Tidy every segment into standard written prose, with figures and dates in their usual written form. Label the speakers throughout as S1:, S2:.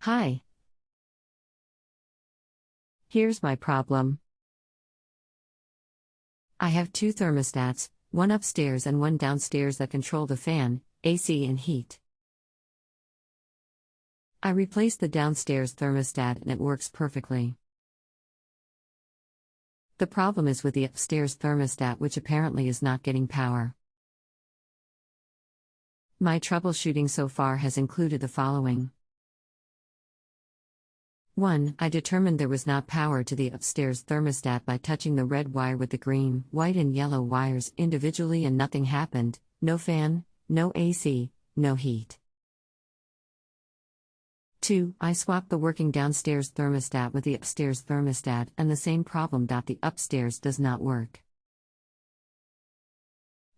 S1: Hi. Here's my problem. I have two thermostats, one upstairs and one downstairs that control the fan, AC and heat. I replaced the downstairs thermostat and it works perfectly. The problem is with the upstairs thermostat, which apparently is not getting power. My troubleshooting so far has included the following. 1. I determined there was not power to the upstairs thermostat by touching the red wire with the green, white and yellow wires individually and nothing happened, no fan, no AC, no heat. 2. I swapped the working downstairs thermostat with the upstairs thermostat and the same problem. The upstairs does not work.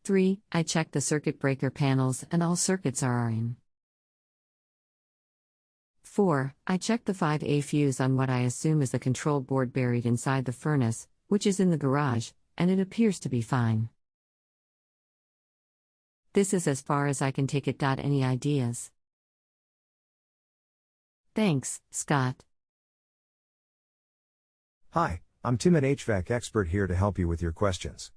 S1: 3. I checked the circuit breaker panels and all circuits are in. 4. I checked the 5A fuse on what I assume is the control board buried inside the furnace, which is in the garage, and it appears to be fine. This is as far as I can take it. Any ideas? Thanks, Scott.
S2: Hi, I'm Tim, an HVAC expert here to help you with your questions.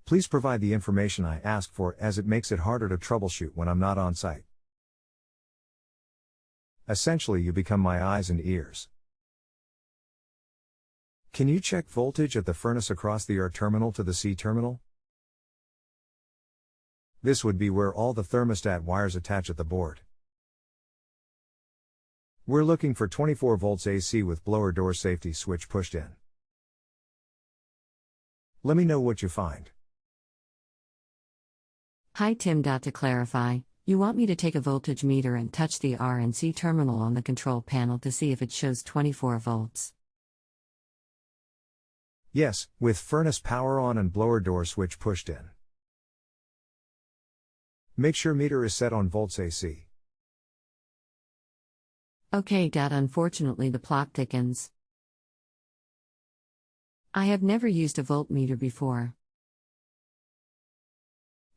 S2: Please provide the information I ask for, as it makes it harder to troubleshoot when I'm not on site. Essentially, you become my eyes and ears. Can you check voltage at the furnace across the R terminal to the C terminal? This would be where all the thermostat wires attach at the board. We're looking for 24 volts AC with blower door safety switch pushed in. Let me know what you find.
S1: Hi Tim. To clarify, you want me to take a voltage meter and touch the R and C terminal on the control panel to see if it shows 24 volts.
S2: Yes, with furnace power on and blower door switch pushed in. Make sure meter is set on volts AC.
S1: Okay. Unfortunately, the plot thickens. I have never used a voltmeter before.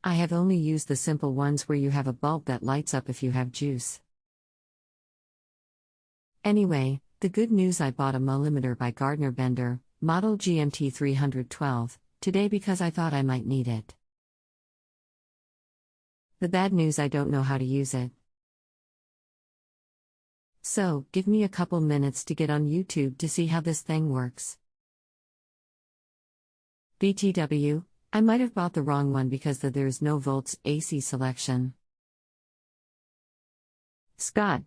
S1: I have only used the simple ones where you have a bulb that lights up if you have juice. Anyway, the good news: I bought a multimeter by Gardner Bender, model GMT 312, today because I thought I might need it. The bad news: I don't know how to use it. So, give me a couple minutes to get on YouTube to see how this thing works. BTW, I might have bought the wrong one because there's no volts AC selection. Scott.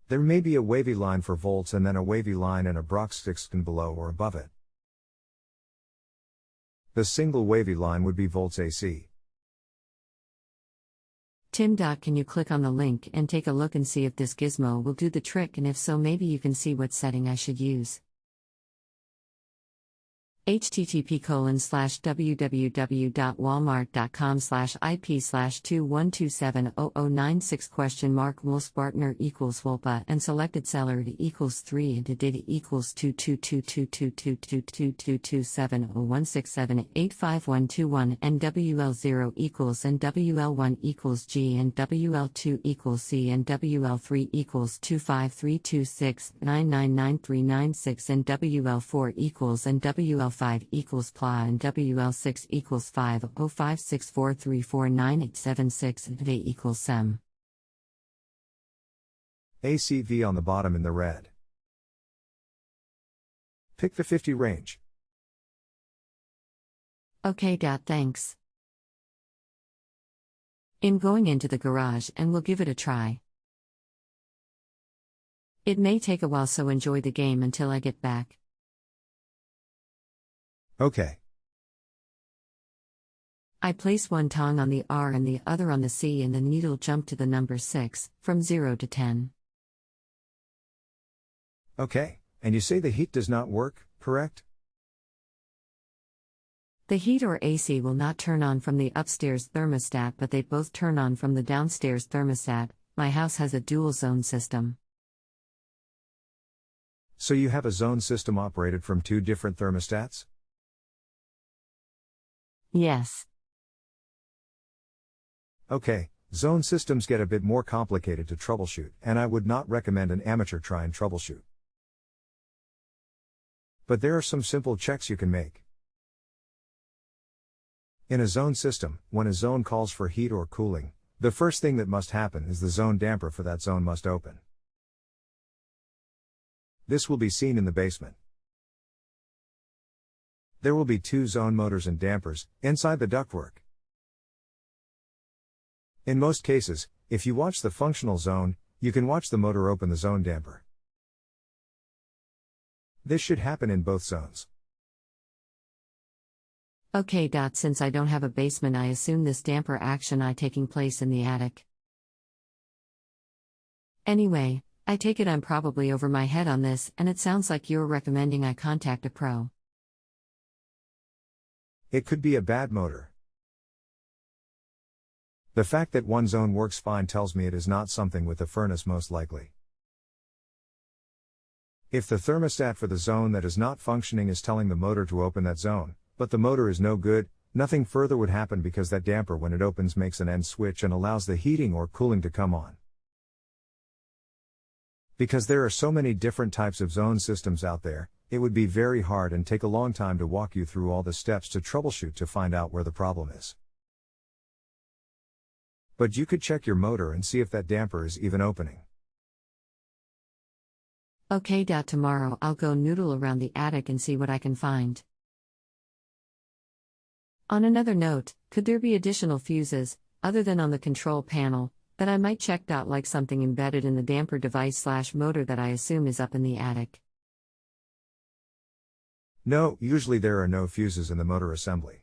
S2: There may be a wavy line for volts and then a wavy line and a Brockstickskin below or above it. The single wavy line would be volts AC.
S1: Tim. Can you click on the link and take a look and see if this gizmo will do the trick, and if so, maybe you can see what setting I should use. http://www.walmart.com/ip/212700096 Wolfspartner equals Wolpa and selected seller equals 3 and data equals 2222222222701678521 and WL0 equals and WL1 equals G and WL2 equals C and WL3 equals 25326999396 and WL4 equals and WL5 equals PLA and WL6 equals 50564349876 and VA equals SEM.
S2: ACV on the bottom in the red. Pick the 50 range.
S1: Okay. Thanks. I'm going into the garage and we'll give it a try. It may take a while, so enjoy the game until I get back.
S2: Okay.
S1: I place one tongue on the R and the other on the C, and the needle jumped to the number 6, from 0 to 10.
S2: Okay, and you say the heat does not work, correct?
S1: The heat or AC will not turn on from the upstairs thermostat, but they both turn on from the downstairs thermostat. My house has a dual zone system.
S2: So you have a zone system operated from two different thermostats?
S1: Yes.
S2: Okay, Zone systems get a bit more complicated to troubleshoot, and I would not recommend an amateur try and troubleshoot. But there are some simple checks you can make. In a zone system, when a zone calls for heat or cooling, the first thing that must happen is the zone damper for that zone must open. This will be seen in the basement. There will be 2 zone motors and dampers inside the ductwork. In most cases, if you watch the functional zone, you can watch the motor open the zone damper. This should happen in both zones.
S1: Okay. Since I don't have a basement, I assume this damper action taking place in the attic. Anyway, I take it I'm probably over my head on this, and it sounds like you're recommending I contact a pro.
S2: It could be a bad motor. The fact that one zone works fine tells me it is not something with the furnace most likely. If the thermostat for the zone that is not functioning is telling the motor to open that zone, but the motor is no good, nothing further would happen because that damper when it opens makes an end switch and allows the heating or cooling to come on. Because there are so many different types of zone systems out there, it would be very hard and take a long time to walk you through all the steps to troubleshoot to find out where the problem is. But you could check your motor and see if that damper is even opening.
S1: Okay. Tomorrow I'll go noodle around the attic and see what I can find. On another note, could there be additional fuses, other than on the control panel, that I might check? Like something embedded in the damper device/motor that I assume is up in the attic.
S2: No, usually there are no fuses in the motor assembly.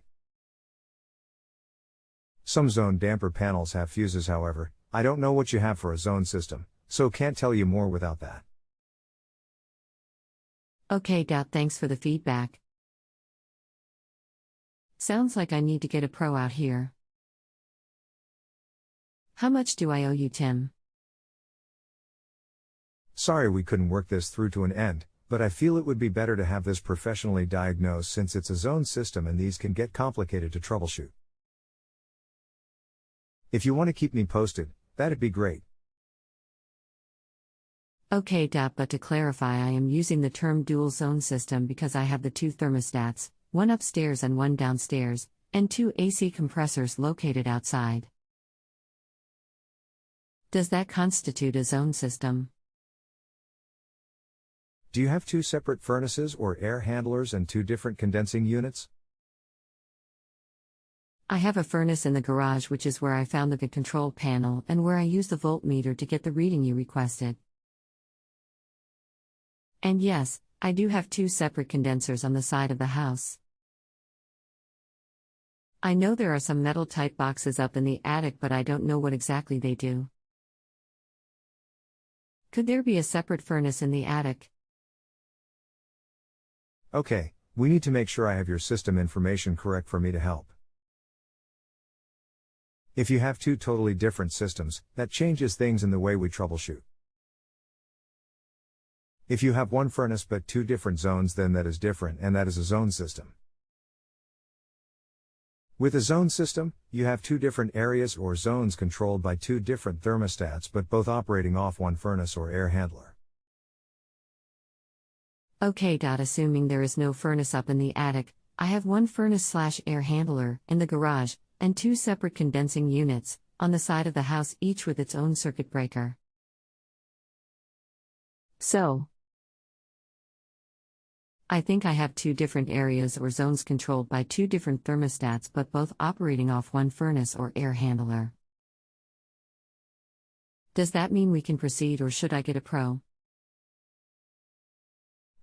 S2: Some zone damper panels have fuses, however. I don't know what you have for a zone system, so can't tell you more without that.
S1: Okay. Thanks for the feedback. Sounds like I need to get a pro out here. How much do I owe you, Tim?
S2: Sorry we couldn't work this through to an end, but I feel it would be better to have this professionally diagnosed since it's a zone system and these can get complicated to troubleshoot. If you want to keep me posted, that'd be great.
S1: Okay. But to clarify, I am using the term dual zone system because I have the 2 thermostats, one upstairs and one downstairs, and 2 AC compressors located outside. Does that constitute a zone system?
S2: Do you have 2 separate furnaces or air handlers and 2 different condensing units?
S1: I have a furnace in the garage, which is where I found the control panel and where I use the voltmeter to get the reading you requested. And yes, I do have 2 separate condensers on the side of the house. I know there are some metal type boxes up in the attic, but I don't know what exactly they do. Could there be a separate furnace in the attic?
S2: Okay, we need to make sure I have your system information correct for me to help. If you have 2 totally different systems, that changes things in the way we troubleshoot. If you have 1 furnace but 2 different zones, then that is different and that is a zone system. With a zone system, you have 2 different areas or zones controlled by 2 different thermostats but both operating off 1 furnace or air handler.
S1: Okay. Assuming there is no furnace up in the attic, I have 1 furnace/air handler in the garage, and 2 separate condensing units on the side of the house, each with its own circuit breaker. So, I think I have 2 different areas or zones controlled by 2 different thermostats but both operating off 1 furnace or air handler. Does that mean we can proceed, or should I get a pro?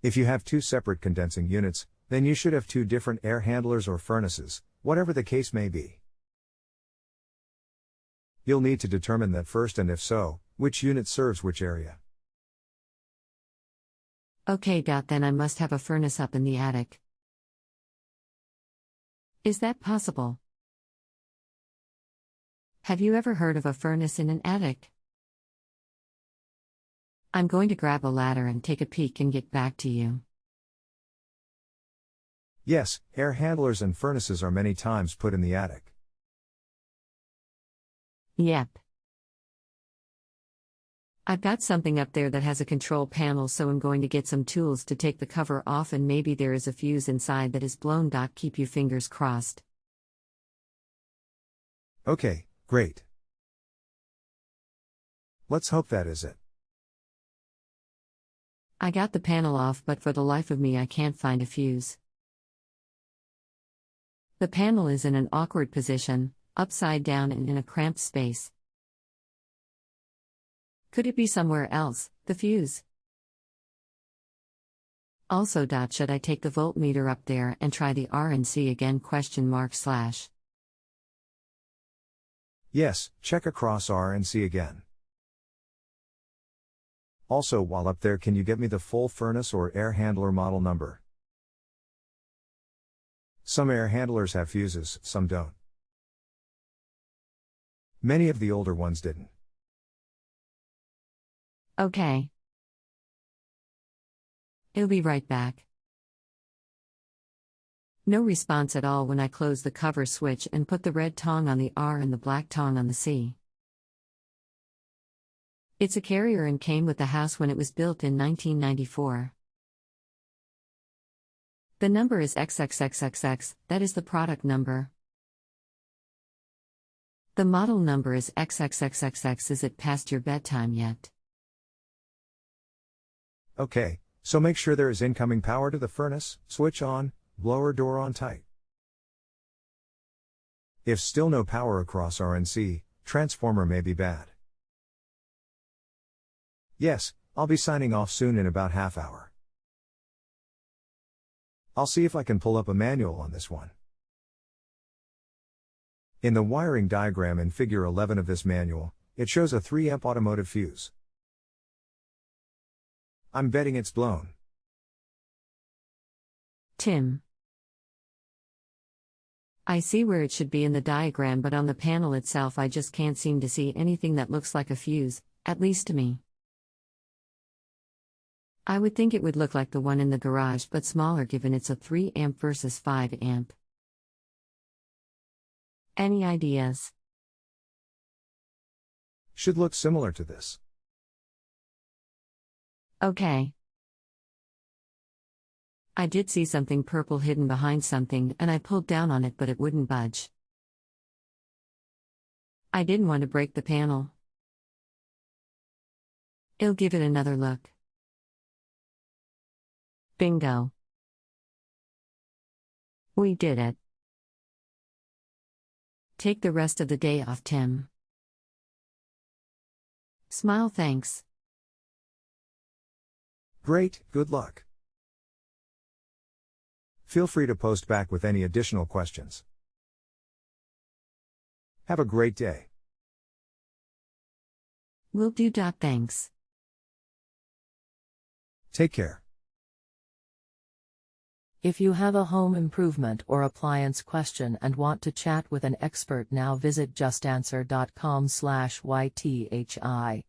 S2: If you have 2 separate condensing units, then you should have 2 different air handlers or furnaces, whatever the case may be. You'll need to determine that first, and if so, which unit serves which area.
S1: Okay. Then I must have a furnace up in the attic. Is that possible? Have you ever heard of a furnace in an attic? I'm going to grab a ladder and take a peek and get back to you.
S2: Yes, air handlers and furnaces are many times put in the attic.
S1: Yep. I've got something up there that has a control panel, so I'm going to get some tools to take the cover off, and maybe there is a fuse inside that is blown. Keep your fingers crossed.
S2: Okay, great. Let's hope that is it.
S1: I got the panel off, but for the life of me I can't find a fuse. The panel is in an awkward position, upside down and in a cramped space. Could it be somewhere else, the fuse? Also, should I take the voltmeter up there and try the RNC again? ?
S2: Yes, check across RNC again. Also, while up there, can you get me the full furnace or air handler model number? Some air handlers have fuses, some don't. Many of the older ones didn't.
S1: Okay. I'll be right back. No response at all when I close the cover switch and put the red tong on the R and the black tong on the C. It's a carrier and came with the house when it was built in 1994. The number is XXXXX, that is the product number. The model number is XXXXX. Is it past your bedtime yet?
S2: Okay, so make sure there is incoming power to the furnace, switch on, blower door on tight. If still no power across RNC, transformer may be bad. Yes, I'll be signing off soon in about half hour. I'll see if I can pull up a manual on this one. In the wiring diagram in figure 11 of this manual, it shows a 3 amp automotive fuse. I'm betting it's blown.
S1: Tim. I see where it should be in the diagram, but on the panel itself I just can't seem to see anything that looks like a fuse, at least to me. I would think it would look like the one in the garage, but smaller given it's a 3 amp versus 5 amp. Any ideas?
S2: Should look similar to this.
S1: Okay. I did see something purple hidden behind something, and I pulled down on it, but it wouldn't budge. I didn't want to break the panel. I'll give it another look. Bingo. We did it. Take the rest of the day off, Tim. Smile, thanks.
S2: Great, good luck. Feel free to post back with any additional questions. Have a great day.
S1: Will do. Thanks.
S2: Take care.
S3: If you have a home improvement or appliance question and want to chat with an expert now, visit justanswer.com/YTHI.